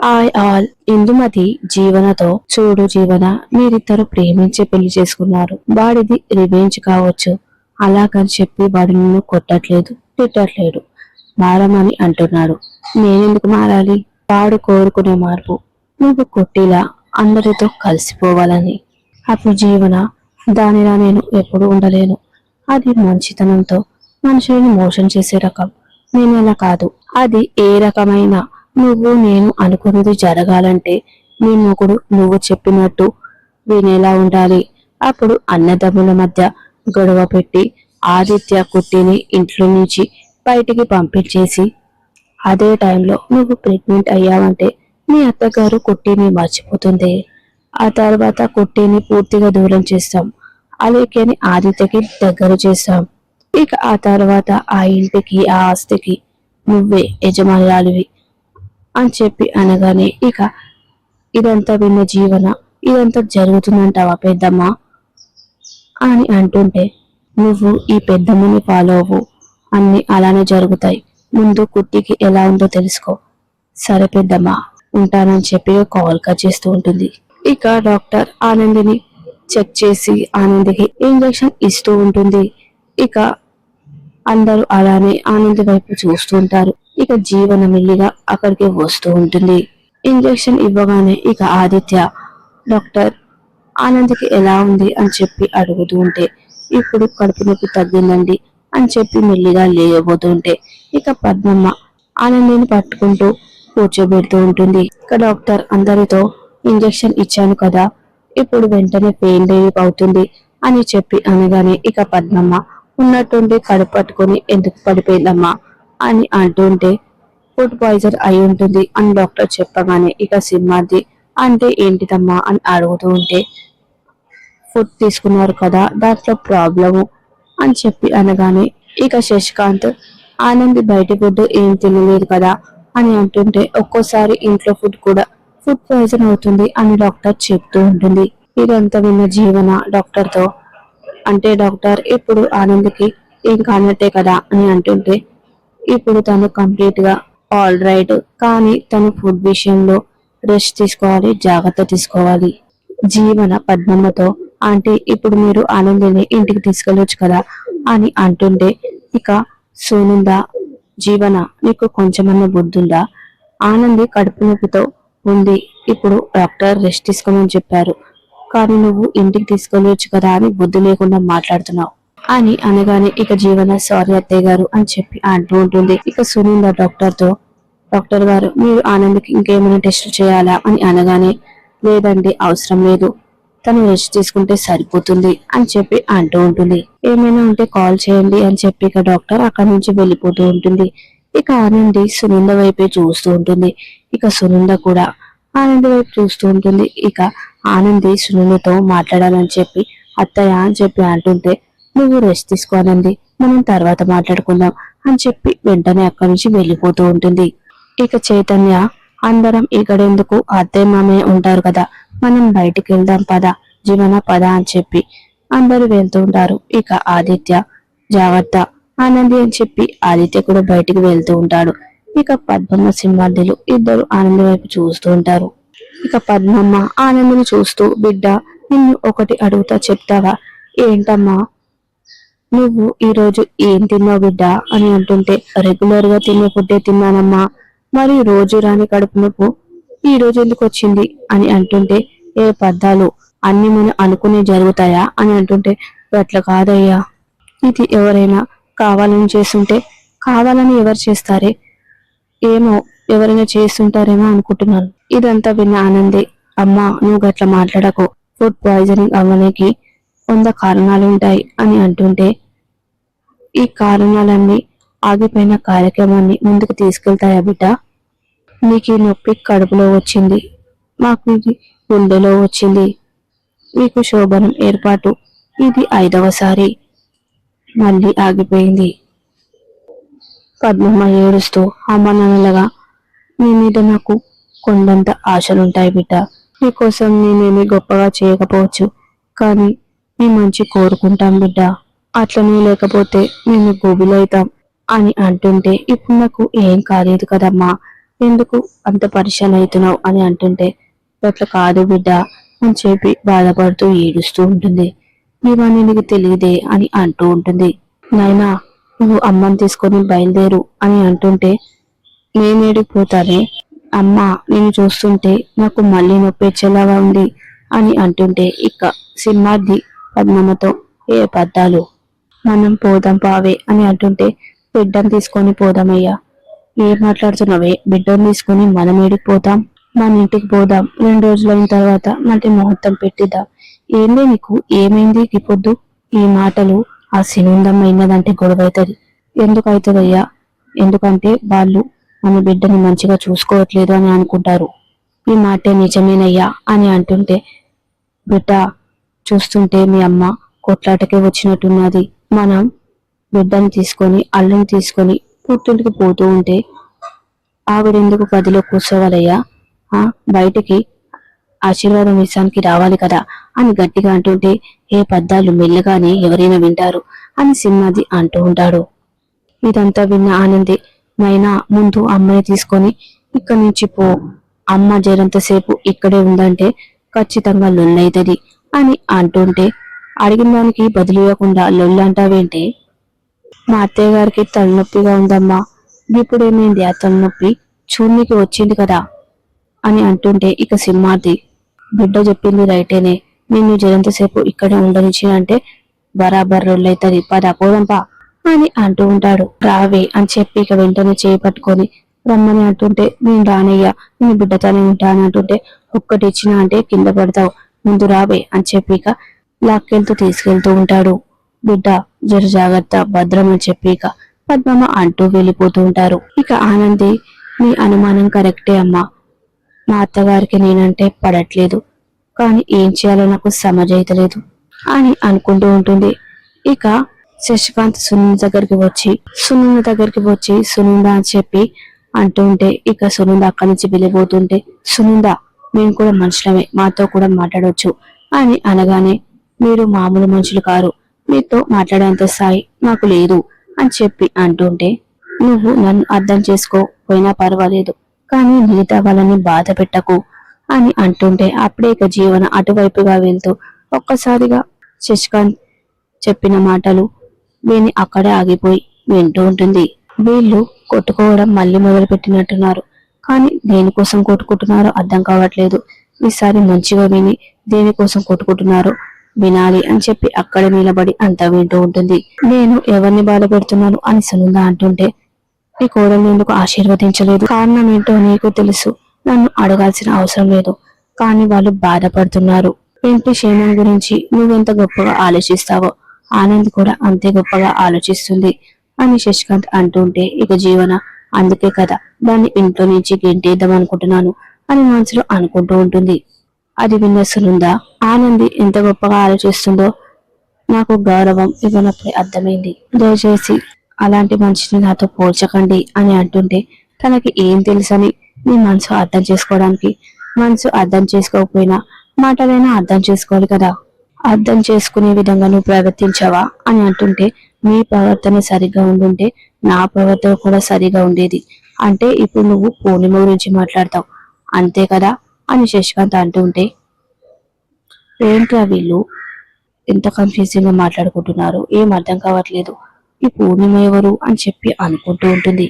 Hi all, Indumati జీవనతో చూడు జీవన, మీరిద్దరు ప్రేమించి పెళ్లి చేసుకున్నారు. వాడిది రివెంజ్ కావచ్చు. అలాగని చెప్పి వాడు నిన్ను కొట్టట్లేదు, తిట్టట్లేడు, మారమని అంటున్నాడు. నేనెందుకు మారాలి? వాడు కోరుకునే మార్పు నువ్వు కొట్టిలా అందరితో కలిసిపోవాలని. అప్పుడు జీవన, దానిలా నేను ఎప్పుడు ఉండలేను. అది మంచితనంతో మనుషులను మోసం చేసే రకం. నేను అలా కాదు. అది ఏ రకమైన నువ్వు నేను అనుకున్నది జరగాలంటే నీ మొగుడు నువ్వు చెప్పినట్టు వినేలా ఉండాలి. అప్పుడు అన్నదమ్ముల మధ్య గొడవ పెట్టి ఆదిత్య కుట్టిని ఇంట్లో నుంచి బయటికి పంపించేసి అదే టైంలో నువ్వు ప్రెగ్నెంట్ అయ్యావంటే మీ అత్తగారు కుట్టిని మర్చిపోతుంది. ఆ తర్వాత కుట్టిని పూర్తిగా దూరం చేస్తాం. అలాగని ఆదిత్యకి దగ్గర చేస్తాం. ఇక ఆ తర్వాత ఆ ఇంటికి ఆ ఆస్తికి నువ్వే యజమానురాలివి అని చెప్పి అనగానే ఇక ఇదంతా విన్న జీవన, ఇదంతా జరుగుతుందంటావా పెద్దమ్మ అని అంటుంటే, నువ్వు ఈ పెద్దమ్మని ఫాలో అవ్వు, అన్ని అలానే జరుగుతాయి. ముందు కుట్టికి ఎలా ఉందో తెలుసుకో. సరే పెద్దమ్మ, ఉంటానని చెప్పి కాల్ కట్ చేస్తూ ఉంటుంది. ఇక డాక్టర్ ఆనందిని చెక్ చేసి ఆనందికి ఇంజెక్షన్ ఇస్తూ ఉంటుంది. ఇక అందరూ అలానే ఆనంది వైపు చూస్తూ ఉంటారు. ఇక జీవన మెల్లిగా అక్కడికి వస్తూ ఉంటుంది. ఇంజెక్షన్ ఇవ్వగానే ఇక ఆదిత్య డాక్టర్ ఆనంద్కి ఎలా ఉంది అని చెప్పి అడుగుతూ ఉంటే, ఇప్పుడు కడుపు నొప్పి తగ్గిందండి అని చెప్పి మెల్లిగా లేయబోతుంటే ఇక పద్మమ్మ ఆనందిని పట్టుకుంటూ కూర్చోబెడుతూ ఉంటుంది. ఇక డాక్టర్ అందరితో ఇంజెక్షన్ ఇచ్చాను కదా, ఇప్పుడు వెంటనే పెయిన్ రిలీఫ్ అవుతుంది అని చెప్పి అనగానే ఇక పద్మమ్మ ఉన్నట్టుండి కడుపు పట్టుకుని ఎందుకు పడిపోయిందమ్మా అని అంటుంటే, ఫుడ్ పాయిజన్ అయి ఉంటుంది అని డాక్టర్ చెప్పగానే ఇక సింహాద్రి అంటే ఏంటిదమ్మా అని అడుగుతూ ఉంటే, ఫుడ్ తీసుకున్నారు కదా దాంట్లో ప్రాబ్లము అని చెప్పి అనగానే ఇక శశికాంత్ ఆనంది బయట ఫుడ్ ఏం తినలేదు కదా అని అంటుంటే, ఒక్కోసారి ఇంట్లో ఫుడ్ కూడా ఫుడ్ పాయిజన్ అవుతుంది అని డాక్టర్ చెప్తూ ఉంటుంది. ఇదంతా విన్న జీవన డాక్టర్ తో, అంటే డాక్టర్ ఇప్పుడు ఆనంద్కి ఏం కానట్టే కదా అని అంటుంటే, ఇప్పుడు తను కంప్లీట్ గా ఆల్ రైట్, కానీ తను ఫుడ్ విషయంలో రెస్ట్ తీసుకోవాలి, జాగ్రత్త తీసుకోవాలి. జీవన పద్మమ్మతో, అంటే ఇప్పుడు మీరు ఆనందిని ఇంటికి తీసుకెళ్ళొచ్చు కదా అని అంటుంటే ఇక సోనుందా, జీవన నీకు కొంచెమన్నా బుద్ధుందా? ఆనంది కడుపు నొప్పితో ఉంది, ఇప్పుడు డాక్టర్ రెస్ట్ తీసుకోమని చెప్పారు, కానీ నువ్వు ఇంటికి తీసుకెళ్ళొచ్చు కదా అని బుద్ధి లేకుండా మాట్లాడుతున్నావు అని అనగానే ఇక జీవన సారీ అత్తయ్య గారు అని చెప్పి అంటూ ఉంటుంది. ఇక సునీంద డాక్టర్ తో, డాక్టర్ గారు మీరు ఆనంద్కి ఇంకేమైనా టెస్ట్ చేయాలా అని అనగానే లేదండి అవసరం లేదు, తను రెస్ట్ తీసుకుంటే సరిపోతుంది అని చెప్పి అంటూ ఉంటుంది. ఏమైనా ఉంటే కాల్ చేయండి అని చెప్పి ఇక డాక్టర్ అక్కడి నుంచి వెళ్ళిపోతూ ఉంటుంది. ఇక ఆనంది సునంద వైపే చూస్తూ ఉంటుంది. ఇక సునంద కూడా ఆనంది వైపు చూస్తూ ఉంటుంది. ఇక ఆనంది సునందతో మాట్లాడాలని చెప్పి అత్తయ్య అని చెప్పి అంటుంటే, నువ్వు రెస్ట్ తీసుకోనండి, మనం తర్వాత మాట్లాడుకుందాం అని చెప్పి వెంటనే అక్కడి నుంచి వెళ్ళిపోతూ ఉంటుంది. ఇక చైతన్య, అందరం ఇక్కడెందుకు, అత్తయ్య మామయ్య ఉంటారు కదా, మనం బయటికి వెళ్దాం పద, జీవన పద అని చెప్పి అందరూ వెళ్తూ ఉంటారు. ఇక ఆదిత్య జాగ్రత్త ఆనంది అని చెప్పి ఆదిత్య కూడా బయటికి వెళ్తూ ఉంటాడు. ఇక పద్మమ్మ సింహాద్రిలు ఇద్దరు ఆనంది వైపు చూస్తూ ఉంటారు. ఇక పద్మమ్మ ఆనందిని చూస్తూ, బిడ్డ నిన్ను ఒకటి అడుగుతా చెప్తావా? ఏంటమ్మా? నువ్వు ఈరోజు ఏం తిన్నావు బిడ్డ అని అంటుంటే, రెగ్యులర్ గా తినే ఫుడ్డే తిన్నానమ్మా, మరి రోజు రాని కడుపు నొప్పు ఈ రోజు ఎందుకు వచ్చింది అని అంటుంటే, ఏ పద్దాలు అన్ని మనం అనుకునే జరుగుతాయా అని అంటుంటే, అట్లా కాదయ్యా, ఇది ఎవరైనా కావాలని చేస్తుంటే, కావాలని ఎవరు చేస్తారే, ఏమో ఎవరైనా చేస్తుంటారేమో అనుకుంటున్నాను. ఇదంతా విన్న ఆనంది, అమ్మా నువ్వు గట్లా మాట్లాడకు, ఫుడ్ పాయిజనింగ్ అవ్వడానికి 100 కారణాలు ఉంటాయి అని అంటుంటే, ఈ కారణాలన్నీ ఆగిపోయిన కార్యక్రమాన్ని ముందుకు తీసుకెళ్తాయా బిడ్డ? నీకు నొప్పి కడుపులో వచ్చింది, మాకు ఇది గుండెలో వచ్చింది, మీకు శోభనం ఏర్పాటు ఇది 5వసారి, మళ్ళీ ఆగిపోయింది. పద్మమ్మ ఏడుస్తూ అమ్మ నాన్నలుగా, నీ మీద నాకు కొండంత ఆశలుంటాయి బిడ్డ, నీకోసం నేనేమి గొప్పగా చేయకపోవచ్చు, కానీ నీ మంచి కోరుకుంటాం బిడ్డ, అట్లనే లేకపోతే మేము గోబిలవుతాం అని అంటుంటే, ఇప్పుడు నాకు ఏం కాలేదు కదమ్మా, ఎందుకు అంత పరిశాన్ అవుతున్నావు అని అంటుంటే, అట్లా కాదు బిడ్డ అని చెప్పి బాధపడుతూ ఏడుస్తూ ఉంటుంది. ఇవన్నీ నీకు తెలియదే అని అంటూ ఉంటుంది. నాయనా, నువ్వు అమ్మని తీసుకొని బయలుదేరు అని అంటుంటే, నేనేడిపోతానే అమ్మ, నేను చూస్తుంటే నాకు మళ్ళీ నొప్పెచ్చేలాగా ఉంది అని అంటుంటే, ఇక సింహాద్రి పద్మమ్మతో, ఏ పద్దాలు, మనం పోదాం పావే అని అంటుంటే, బిడ్డను తీసుకొని పోదామయ్యా. ఏం మాట్లాడుతున్నావే, బిడ్డను తీసుకొని మనం ఏడికి పోతాం, మన ఇంటికి పోదాం, 2 రోజులైన తర్వాత మళ్ళీ ముహూర్తం పెట్టిద్దాం. ఏంది నీకు, ఏమైంది ఈ పొద్దు? ఈ మాటలు ఆ సినుందమ్మ అయినదంటే గొడవ అవుతుంది. ఎందుకు అవుతుందయ్యా? ఎందుకంటే వాళ్ళు మన బిడ్డని మంచిగా చూసుకోవట్లేదు అని అనుకుంటారు. ఈ మాటే నిజమేనయ్యా అని అంటుంటే, బిడ్డ చూస్తుంటే మీ అమ్మ కొట్లాటకే వచ్చినట్టున్నది. మనం బిడ్డని తీసుకొని అల్లుని తీసుకొని పుట్టింటికి పోతూ ఉంటే ఆవిడెందుకు గదిలో కూర్చోవాలయ్యా? బయటికి ఆశీర్వాదం ఇస్తానికి రావాలి కదా అని గట్టిగా అంటుంటే, ఏ పద్దాలు మెల్లగానే ఎవరైనా వింటారు అని సింహాది అంటూ ఉంటాడు. ఇదంతా విన్న ఆనంది, నైనా ముందు అమ్మని తీసుకొని ఇక్కడి నుంచి పో, అమ్మ జరంతసేపు ఇక్కడే ఉందంటే ఖచ్చితంగా లొల్లైతది అని అంటుంటే, అడిగిన దానికి బదులు ఇవ్వకుండా లొల్లంటావేంటి? మా అత్తయ్య గారికి తలనొప్పిగా ఉందమ్మా. ఇప్పుడేమైంది ఆ తలనొప్పి? చూడ్నికి వచ్చింది కదా అని అంటుంటే, ఇక సింహాద్రి, బిడ్డ చెప్పింది రైటేనే, నిన్ను జరంతసేపు ఇక్కడే ఉండనిచ్చి అంటే బరాబర్ రొల్లైతది, పద పోదంపా అని అంటూ ఉంటాడు. రావే అని చెప్పి ఇక వెంటనే చేయి పట్టుకొని రమ్మని అంటుంటే, నేను రానయ్యా, నేను బిడ్డతోనే ఉంటాను అంటుంటే, ఒక్కటి ఇచ్చినా అంటే కింద పడతావు, ముందు రావే అని చెప్పి ఇక లాక్కెళ్తూ తీసుకెళ్తూ ఉంటాడు. బిడ్డ జర జాగ్రత్త, భద్రం అని చెప్పి ఇక పద్మమ్మ అంటూ వెళ్ళిపోతూ ఉంటారు. ఇక ఆనంది, నీ అనుమానం కరెక్టే అమ్మా, మా అత్తగారికి నేనంటే పడట్లేదు, కానీ ఏం చేయాలో నాకు సమజైతలేదు అని అనుకుంటూ ఉంటుంది. ఇక శశికాంత్ సునంద దగ్గరికి వచ్చి సునంద అని చెప్పి అంటూ ఉంటే, ఇక సునంద అక్కడి నుంచి వెళ్ళిపోతుంటే, సునంద, మేము కూడా మనుషులమే, మాతో కూడా మాట్లాడవచ్చు అని అనగానే, మీరు మామూలు మనుషులు కారు, మీతో మాట్లాడేంత స్థాయి నాకు లేదు అని చెప్పి అంటుంటే, నువ్వు నన్ను అర్థం చేసుకోపోయినా పర్వాలేదు, కానీ మిగతా వాళ్ళని బాధ పెట్టకు అని అంటుంటే, అప్పుడే ఇక జీవన అటువైపుగా వెళ్తూ ఒక్కసారిగా శశికాంత్ చెప్పిన మాటలు విని అక్కడే ఆగిపోయి వింటూ ఉంటుంది. వీళ్ళు కొట్టుకోవడం మళ్ళీ మొదలు పెట్టినట్టున్నారు, కానీ దేనికోసం కొట్టుకుంటున్నారో అర్థం కావట్లేదు. ఈసారి మంచిగా విని దేనికోసం కొట్టుకుంటున్నారో వినాలి అని చెప్పి అక్కడ నిలబడి అంతా వింటూ ఉంటుంది. నేను ఎవరిని బాధ పెడుతున్నాను అని సునంద అంటుంటే, ఈ కోడల్ని ఎందుకు ఆశీర్వదించలేదు? కారణం ఏంటో నీకు తెలుసు, నన్ను అడగాల్సిన అవసరం లేదు, కానీ వాళ్ళు బాధపడుతున్నారు. ఇంటి క్షేమం గురించి నువ్వెంత గొప్పగా ఆలోచిస్తావో ఆనంద్ కూడా అంతే గొప్పగా ఆలోచిస్తుంది అని శశికాంత్ అంటుంటే, ఇక జీవన, అందుకే కదా దాన్ని ఇంట్లో నుంచి గెంటేద్దాం అనుకుంటున్నాను అని మనసులో అనుకుంటూ ఉంటుంది. అది విన్న సునంద, ఆనంది ఎంత గొప్పగా ఆలోచిస్తుందో నాకు గౌరవం ఇవ్వనప్పుడే అర్థమైంది, దయచేసి అలాంటి మనిషిని నాతో పోల్చకండి అని అంటుంటే, తనకి ఏం తెలుసని నీ మనసు అర్థం చేసుకోవడానికి? మనసు అర్థం చేసుకోకపోయినా మాటలైనా అర్థం చేసుకోవాలి కదా, అర్థం చేసుకునే విధంగా నువ్వు ప్రవర్తించావా అని అంటుంటే, నీ ప్రవర్తన సరిగ్గా ఉండుంటే నా ప్రవర్తన కూడా సరిగా ఉండేది, అంటే ఇప్పుడు నువ్వు పూర్ణిమ గురించి మాట్లాడతావు అంతే కదా అని శశికాంత్ అంటుంటే, ఏంట్రా వీళ్ళు ఎంత కన్ఫ్యూజింగ్ గా మాట్లాడుకుంటున్నారు, ఏం అర్థం కావట్లేదు, ఈ పూర్ణిమ ఎవరు అని చెప్పి అనుకుంటూ ఉంటుంది.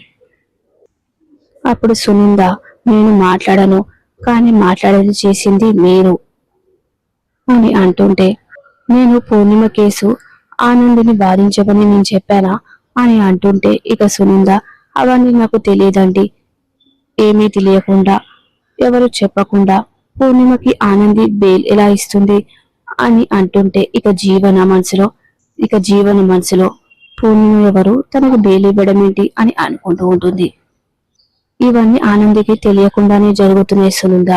అప్పుడు సునంద, నేను మాట్లాడను, కానీ మాట్లాడేది చేసింది మీరు అని అంటుంటే, నేను పూర్ణిమ కేసు ఆనందిని బాధించమని నేను చెప్పానా అని అంటుంటే, ఇక సునంద, అవన్నీ నాకు తెలియదండి, ఏమీ తెలియకుండా ఎవరు చెప్పకుండా పూర్ణిమకి ఆనంది బెయిల్ ఎలా ఇస్తుంది అని అంటుంటే, ఇక జీవన మనసులో పూర్ణిమ ఎవరు, తనకు బెయిల్ ఇవ్వడం ఏంటి అని అనుకుంటూ ఉంటుంది. ఇవన్నీ ఆనందికి తెలియకుండానే జరుగుతున్నాయి సునంద,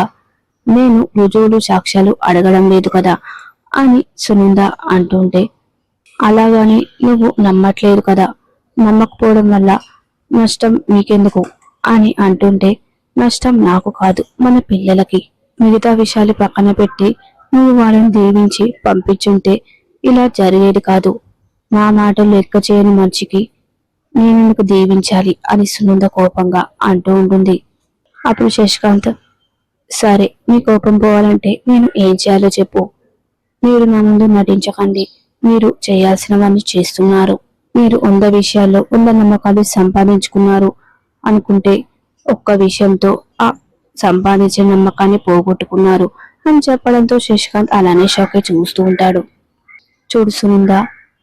నేను రుజువులు సాక్ష్యాలు అడగడం లేదు కదా అని సునంద అంటుంటే, అలాగని నువ్వు నమ్మట్లేదు కదా, నమ్మకపోవడం వల్ల నష్టం నీకెందుకు అని అంటుంటే, నష్టం నాకు కాదు మన పిల్లలకి, మిగతా విషయాలు పక్కన పెట్టి నువ్వు వాళ్ళని దీవించి పంపించుంటే ఇలా జరిగేది కాదు, నా మాటలు లెక్క చేయని మనిషికి నేనెందుకు దీవించాలి అని సునంద కోపంగా అంటూ ఉంటుంది. అప్పుడు శశికాంత్, సరే మీ కోపం పోవాలంటే నేను ఏం చేయాలో చెప్పు. మీరు నా ముందు నటించకండి. మీరు చేయాల్సినవన్నీ చేస్తున్నారు. మీరు 100 విషయాల్లో 100 నమ్మకాలు సంపాదించుకున్నారు అనుకుంటే ఒక్క విషయంతో ఆ సంపాదించిన నమ్మకాన్ని పోగొట్టుకున్నారు అని చెప్పడంతో శశికాంత్ అలానే షాక్ అయి చూస్తూ ఉంటాడు. చూడు సునంద,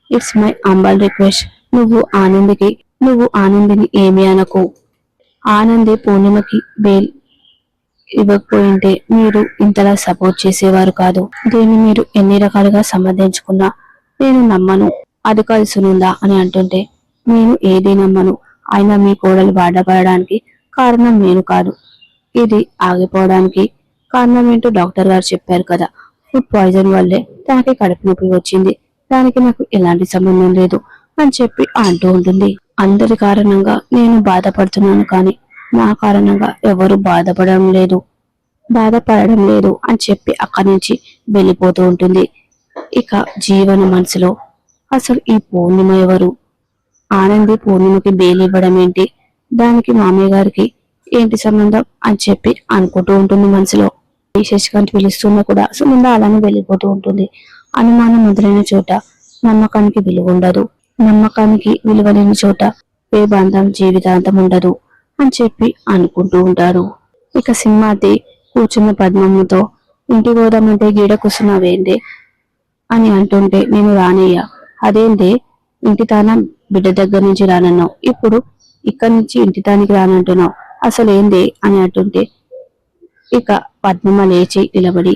ఇట్స్ మై అంబల్ రిక్వెస్ట్. నువ్వు ఆనందిని ఏమి అనకు. ఆనంది పూర్ణిమకి బెయిల్ ఇవ్వకపోయింటే మీరు ఇంతలా సపోర్ట్ చేసేవారు కాదు. దీన్ని మీరు ఎన్ని రకాలుగా సమర్థించుకున్నా నేను నమ్మను. అది కాదు సునంద అని అంటుంటే, నేను ఏది నమ్మను. అయినా మీ కోడలు బాధపడడానికి కారణం నేను కాదు. ఇది ఆగిపోవడానికి కారణం ఏంటో డాక్టర్ గారు చెప్పారు కదా. ఫుడ్ పాయిజన్ వల్లే తనకి కడుపు నొప్పి వచ్చింది. దానికి నాకు ఎలాంటి సంబంధం లేదు అని చెప్పి అంటూ ఉంటుంది. అందరి కారణంగా నేను బాధపడుతున్నాను, కానీ నా కారణంగా ఎవరు బాధపడడం లేదు అని చెప్పి అక్కడి నుంచి వెళ్ళిపోతూ ఉంటుంది. ఇక జీవన మనసులో అసలు ఈ పూర్ణిమ ఎవరు? ఆనంది పూర్ణిమకి బెయిల్ ఇవ్వడం ఏంటి? దానికి మామయ్య గారికి ఏంటి సంబంధం అని చెప్పి అనుకుంటూ ఉంటుంది మనసులో. శశికాంత్ పిలుస్తున్నా కూడా సునంద అలానే వెళ్ళిపోతూ ఉంటుంది. అనుమానం మొదలైన చోట నమ్మకానికి విలువ ఉండదు. నమ్మకానికి విలువ లేని చోట ఏ బంధం జీవితాంతం ఉండదు అని చెప్పి అనుకుంటూ ఉంటాడు. ఇక సింహాతి కూర్చున్న పద్మమ్మతో, ఇంటికి పోదామంటే గీడ కూర్చున్నావేందే అని అంటుంటే, నేను రానయ్యా. అదేందే, ఇంటి తానా బిడ్డ దగ్గర నుంచి రానన్నావు, ఇప్పుడు ఇక్కడి నుంచి ఇంటి తానికి రానంటున్నావు, అసలేందే అని అంటుంటే, ఇక పద్మమ్మ లేచి నిలబడి,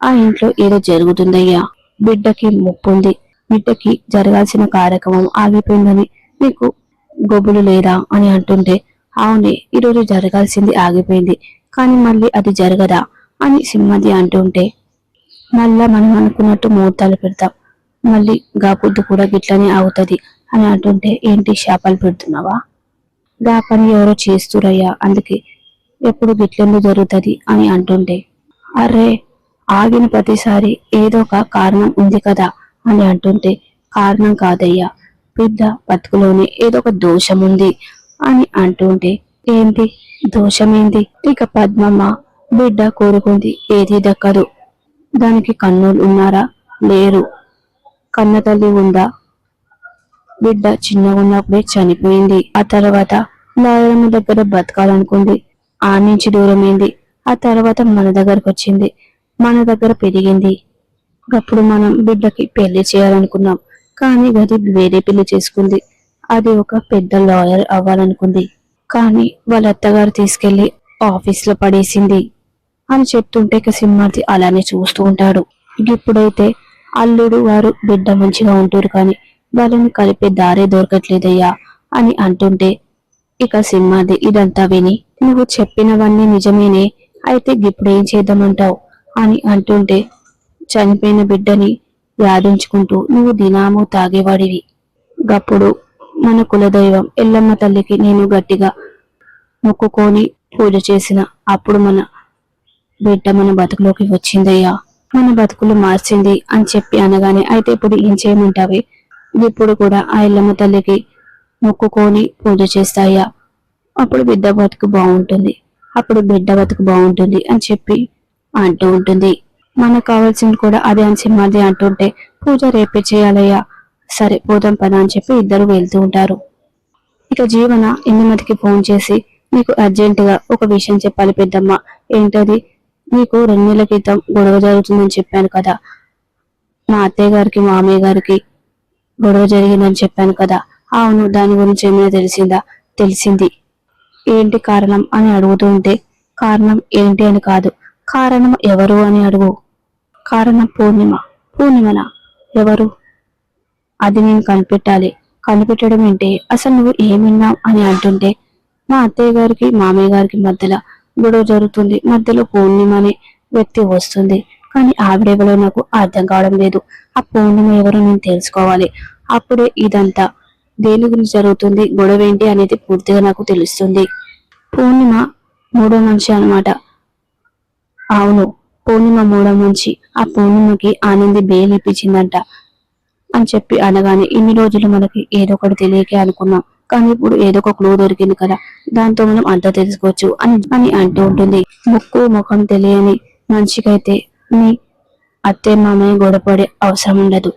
ఆ ఇంట్లో ఏదో జరుగుతుందయ్యా. బిడ్డకి ముప్పుంది. బిడ్డకి జరగాల్సిన కార్యక్రమం ఆగిపోయిందని నీకు గొబ్బులు లేదా అని అంటుంటే, అవునే, ఈరోజు జరగాల్సింది ఆగిపోయింది, కానీ మళ్ళీ అది జరగదా అని సింహది అంటుంటే, మళ్ళా మనం అనుకున్నట్టు ముహూర్తాలు పెడతాం, మళ్ళీ గా పొద్దు కూడా గిట్లనే అవుతుంది అని అంటుంటే, ఏంటి శాపాలు పెడుతున్నావా? గా పని ఎవరో చేస్తురయ్యా, అందుకే ఎప్పుడు గిట్లెందుకు జరుగుతుంది అని అంటుంటే, అరే ఆగిన ప్రతిసారి ఏదో ఒక కారణం ఉంది కదా అని అంటుంటే, కారణం కాదయ్యా, బిడ్డ బతుకులోనే ఏదో ఒక దోషం ఉంది అని అంటుంటే, ఏంటి దోషమేంది? ఇక పద్మమ్మ, బిడ్డ కోరుకుంది ఏది దక్కదు. దానికి కన్నులు ఉన్నారా? లేరు. కన్న తల్లి ఉందా? బిడ్డ చిన్నగా ఉన్నప్పుడే చనిపోయింది. ఆ తర్వాత నాయనమ్మ దగ్గర బతకాలనుకుంది, ఆ నుంచి దూరమైంది. ఆ తర్వాత మన దగ్గరకు వచ్చింది, మన దగ్గర పెరిగింది. అప్పుడు మనం బిడ్డకి పెళ్లి చేయాలనుకున్నాం, కానీ గది వేరే పెళ్లి చేసుకుంది. అది ఒక పెద్ద లాయర్ అవ్వాలనుకుంది, కానీ వాళ్ళ అత్తగారు తీసుకెళ్లి ఆఫీస్ లో పడేసింది అని చెప్తుంటే ఇక సింహార్తి అలానే చూస్తూ ఉంటాడు. ఇప్పుడైతే అల్లుడు వారు బిడ్డ మంచిగా ఉంటారు, కానీ వాళ్ళని కలిపే దారే దొరకట్లేదయ్యా అని అంటుంటే, ఇక సింహార్తి ఇదంతా విని, నువ్వు చెప్పినవన్నీ నిజమేనే, అయితే ఇప్పుడు ఏం చేద్దామంటావు అని అంటుంటే, చనిపోయిన బిడ్డని యాదించుకుంటూ నువ్వు దినాము తాగేవాడివి. గప్పుడు మన కులదైవం ఎల్లమ్మ తల్లికి నేను గట్టిగా మొక్కుకొని పూజ చేసిన అప్పుడు మన బిడ్డ మన బతుకులోకి వచ్చిందయ్యా, మన బతుకులు మార్చింది అని చెప్పి అనగానే, అయితే ఇప్పుడు ఏం చేయమంటావి? ఇప్పుడు కూడా ఆ ఎల్లమ్మ తల్లికి మొక్కుకొని పూజ చేస్తాయా, అప్పుడు బిడ్డ బతుకు బాగుంటుంది అని చెప్పి అంటూ ఉంటుంది. మనకు కావాల్సింది కూడా అదే అని సింహాది అంటుంటే, పూజ రేపే చేయాలయ్యా, సరే పోదాం పద అని చెప్పి ఇద్దరు వెళ్తూ ఉంటారు. ఇక జీవన ఇందుమతికి ఫోన్ చేసి, నీకు అర్జెంటుగా ఒక విషయం చెప్పాలి పెద్దమ్మ. ఏంటది? నీకు 2 నెలల క్రితం గొడవ జరుగుతుందని చెప్పాను కదా, మా అత్తయ్య గారికి మామయ్య గారికి గొడవ జరిగిందని చెప్పాను కదా. అవును, దాని గురించి ఏమైనా తెలిసిందా? తెలిసింది. ఏంటి కారణం అని అడుగుతూ ఉంటే, కారణం ఏంటి అని కాదు, కారణం ఎవరు అని అడుగు. కారణం పూర్ణిమనా? ఎవరు? అది నేను కనిపెట్టాలి. కనిపెట్టడం ఏంటి? అసలు నువ్వు ఏమిన్నావు అని అంటుంటే, మా అత్తయ్య గారికి మామయ్య గారికి మధ్యలో గొడవ జరుగుతుంది, మధ్యలో పూర్ణిమ అనే వ్యక్తి వస్తుంది, కానీ ఆవిడెవరో నాకు అర్థం కావడం లేదు. ఆ పూర్ణిమ ఎవరో నేను తెలుసుకోవాలి. అప్పుడే ఇదంతా దేని గురించి జరుగుతుంది, గొడవ ఏంటి అనేది పూర్తిగా నాకు తెలుస్తుంది. పూర్ణిమ 3వ మనిషి అన్నమాట. అవును, పూర్ణిమ 3వ మనిషి. ఆ పూర్ణిమకి ఆనంది బెయిల్ ఇప్పించిందంట అని చెప్పి అనగానే, ఇన్ని రోజులు మనకి ఏదో ఒకటి తెలియకే అనుకున్నాం, కానీ ఇప్పుడు ఏదో ఒక క్లూ దొరికింది కదా, దాంతో మనం అంతా తెలుసుకోవచ్చు అని అని అంటూ ఉంటుంది. ముక్కు ముఖం తెలియని మనిషికైతే మీ అత్తే మామయ్య గొడవపడే అవసరం ఉండదు.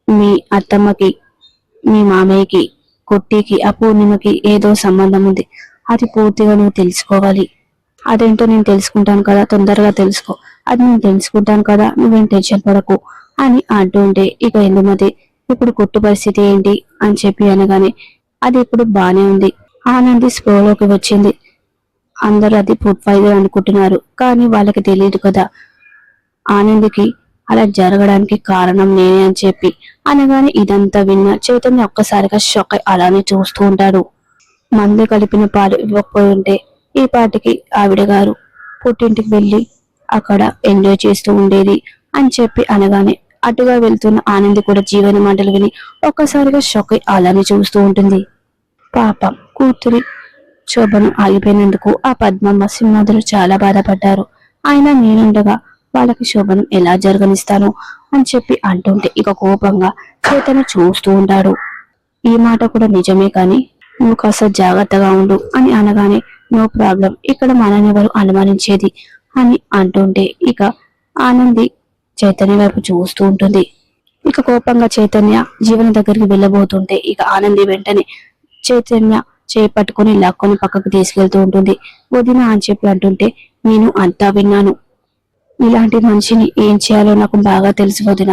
మీ అత్తమ్మకి మీ మామయ్యకి కొట్టికి ఆ పూర్ణిమకి ఏదో సంబంధం ఉంది. అది పూర్తిగా నువ్వు తెలుసుకోవాలి. అదేంటో నేను తెలుసుకుంటాను కదా, తొందరగా తెలుసుకో. అది నేను తెలుసుకుంటాను కదా, నువ్వేం టెన్షన్ పడకు అని అంటూ ఉంటే ఇక ఇందుమతి ఇప్పుడు కొట్టు పరిస్థితి ఏంటి అని చెప్పి అనగానే అది ఇప్పుడు బానే ఉంది. ఆనంది స్పృహలోకి వచ్చింది. అందరూ అది ఫుడ్ పాయిజన్ అనుకుంటున్నారు, కానీ వాళ్ళకి తెలియదు కదా ఆనందికి అలా జరగడానికి కారణం నేనే అని చెప్పి అనగానే ఇదంతా విన్న చైతన్య ఒక్కసారిగా షాక్ అయి అలానే చూస్తూ ఉంటాడు. మందు కలిపిన పాలు ఇవ్వకపోయి ఉంటే ఈ పాటికి ఆవిడ గారు పుట్టింటికి వెళ్ళి అక్కడ ఎంజాయ్ చేస్తూ ఉండేది అని చెప్పి అనగానే అటుగా వెళ్తున్న ఆనంది కూడా జీవన మాటలు విని ఒక్కసారిగా షాక్ అయి అలానే చూస్తూ ఉంటుంది. పాపం కూతురి శోభను ఆగిపోయినందుకు ఆ పద్మమ్మ సింహాదులు చాలా బాధపడ్డారు. ఆయన నేనుండగా వాళ్ళకి శోభనం ఎలా జరగనిస్తాను అని చెప్పి అంటుంటే ఇక కోపంగా చేతను చూస్తూ ఉంటాడు. ఈ మాట కూడా నిజమే, కానీ నువ్వు కాస్త జాగ్రత్తగా ఉండు అని అనగానే నో ప్రాబ్లం, ఇక్కడ మననెవరు అనుమానించేది అని అంటుంటే ఇక ఆనంది చైతన్య వైపు చూస్తూ ఉంటుంది. ఇక కోపంగా చైతన్య జీవన దగ్గరికి వెళ్ళబోతుంటే ఇక ఆనంది వెంటనే చైతన్య చేపట్టుకుని లాక్కొని పక్కకు తీసుకెళ్తూ ఉంటుంది. వదిన అని చెప్పి అంటుంటే నేను అంతా విన్నాను. ఇలాంటి మనిషిని ఏం చేయాలో నాకు బాగా తెలుసు వదిన.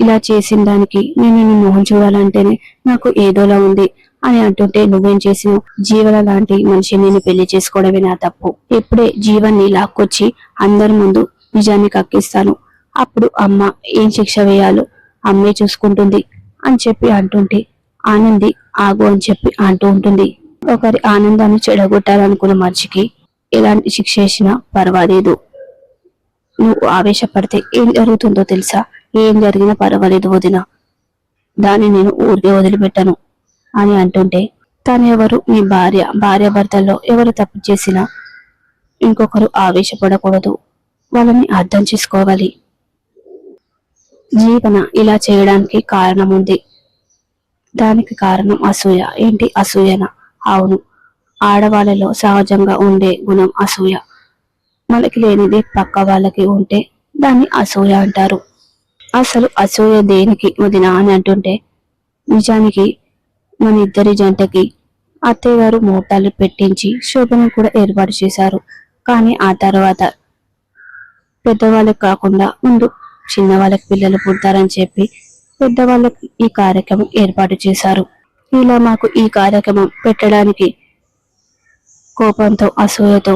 ఇలా చేసిన దానికి నేను నీ మొహం చూడాలంటేనే నాకు ఏదోలా ఉంది అని అంటుంటే నువ్వేం చేసినావు? జీవన లాంటి మనిషిని నేను పెళ్లి చేసుకోవడమే నా తప్పు. ఇప్పుడే జీవన్ని లాక్కొచ్చి అందరి ముందు నిజాన్ని కక్కిస్తాను. అప్పుడు అమ్మ ఏం శిక్ష వేయాలో అమ్మే చూసుకుంటుంది అని చెప్పి అంటుంటే ఆనంది ఆగు అని చెప్పి అంటూ ఉంటుంది. ఒకరి ఆనందాన్ని చెడగొట్టాలనుకున్న మనిషికి ఎలాంటి శిక్ష వేసినా పర్వాలేదు. నువ్వు ఆవేశపడితే ఏం జరుగుతుందో తెలుసా? ఏం జరిగినా పర్వాలేదు వదిన, దాన్ని నేను ఊరికే వదిలిపెట్టను అని అంటుంటే తను ఎవరు? మీ భార్యాభర్తల్లో ఎవరు తప్పు చేసినా ఇంకొకరు ఆవేశపడకూడదు, వాళ్ళని అర్థం చేసుకోవాలి. జీవన ఇలా చేయడానికి కారణం ఉంది. దానికి కారణం అసూయ. ఏంటి అసూయన? అవును, ఆడవాళ్ళలో సహజంగా ఉండే గుణం అసూయ. మనకి లేనిది పక్క వాళ్ళకి ఉంటే దాన్ని అసూయ అంటారు. అసలు అసూయ దేనికి వదిన అని అంటుంటే నిజానికి మన ఇద్దరి జంటకి అత్తయ్య గారు మోటార్లు పెట్టించి శోభనం కూడా ఏర్పాటు చేశారు. కానీ ఆ తర్వాత పెద్దవాళ్ళకి కాకుండా ముందు చిన్నవాళ్ళకి పిల్లలు పుడతారని చెప్పి పెద్దవాళ్ళకి ఈ కార్యక్రమం ఏర్పాటు చేశారు. ఇలా మాకు ఈ కార్యక్రమం పెట్టడానికి కోపంతో అసూయతో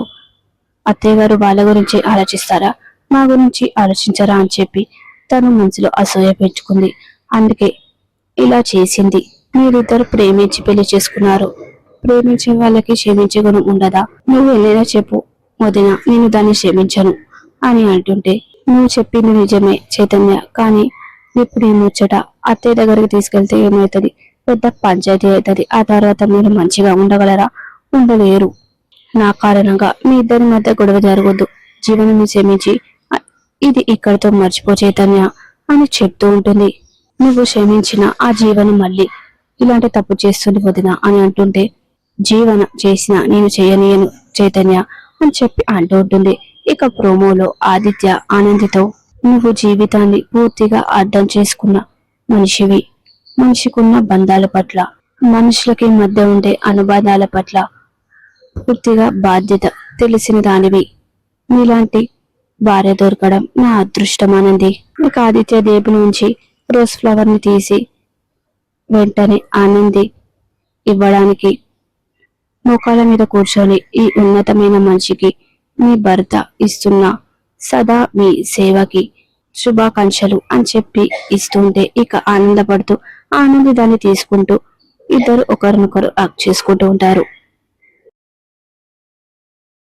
అత్తయ్య గారు వాళ్ళ గురించి ఆలోచిస్తారా, మా గురించి ఆలోచించరా అని చెప్పి తను మనసులో అసూయ పెంచుకుంది. అందుకే ఇలా చేసింది. మీరిద్దరు ప్రేమించి పెళ్లి చేసుకున్నారు. ప్రేమించే వాళ్ళకి క్షమించే గుణం ఉండదా? నువ్వు వెళ్ళినా చెప్పు వదిన, నేను దాన్ని క్షమించను అని అంటుంటే నువ్వు చెప్పింది నిజమే చైతన్య, కానీ ఇప్పుడు ఈ ముచ్చట అత్తయ్య దగ్గరికి తీసుకెళ్తే ఏమవుతుంది? పెద్ద పంచాయతీ అవుతుంది. ఆ తర్వాత మీరు మంచిగా ఉండగలరా? ఉండలేరు. నా కారణంగా మీ ఇద్దరి మధ్య గొడవ జరగొద్దు. జీవనం క్షమించి ఇది ఇక్కడితో మర్చిపో చైతన్య అని చెప్తూ ఉంటుంది. నువ్వు క్షమించిన ఆ జీవనం మళ్ళీ ఇలాంటి తప్పు చేస్తుంది వదిన అని అంటుంటే జీవన చేసిన నేను చేయనీయను చైతన్య అని చెప్పి అంటూ ఉంటుంది. ఇక ప్రోమోలో ఆదిత్య ఆనందితో నువ్వు జీవితాన్ని పూర్తిగా అర్థం చేసుకున్న మనిషివి. మనిషికున్న బంధాల పట్ల, మనుషులకి మధ్య ఉండే అనుబంధాల పట్ల పూర్తిగా బాధ్యత తెలిసిన దానివి. నీలాంటి భార్య దొరకడం నా అదృష్టం ఆనంది. ఇక ఆదిత్య దేబు నుంచి రోజ్ ఫ్లవర్ ని తీసి వెంటనే ఆనంది ఇవ్వడానికి మోకాళ్ళ మీద కూర్చొని ఈ ఉన్నతమైన మనిషికి మీ భర్త ఇస్తున్న సదా మీ సేవకి శుభాకాంక్షలు అని చెప్పి ఇస్తుంటే ఇక ఆనందపడుతూ ఆనంది దాన్ని తీసుకుంటూ ఇద్దరు ఒకరినొకరు హగ్ చేసుకుంటూ ఉంటారు.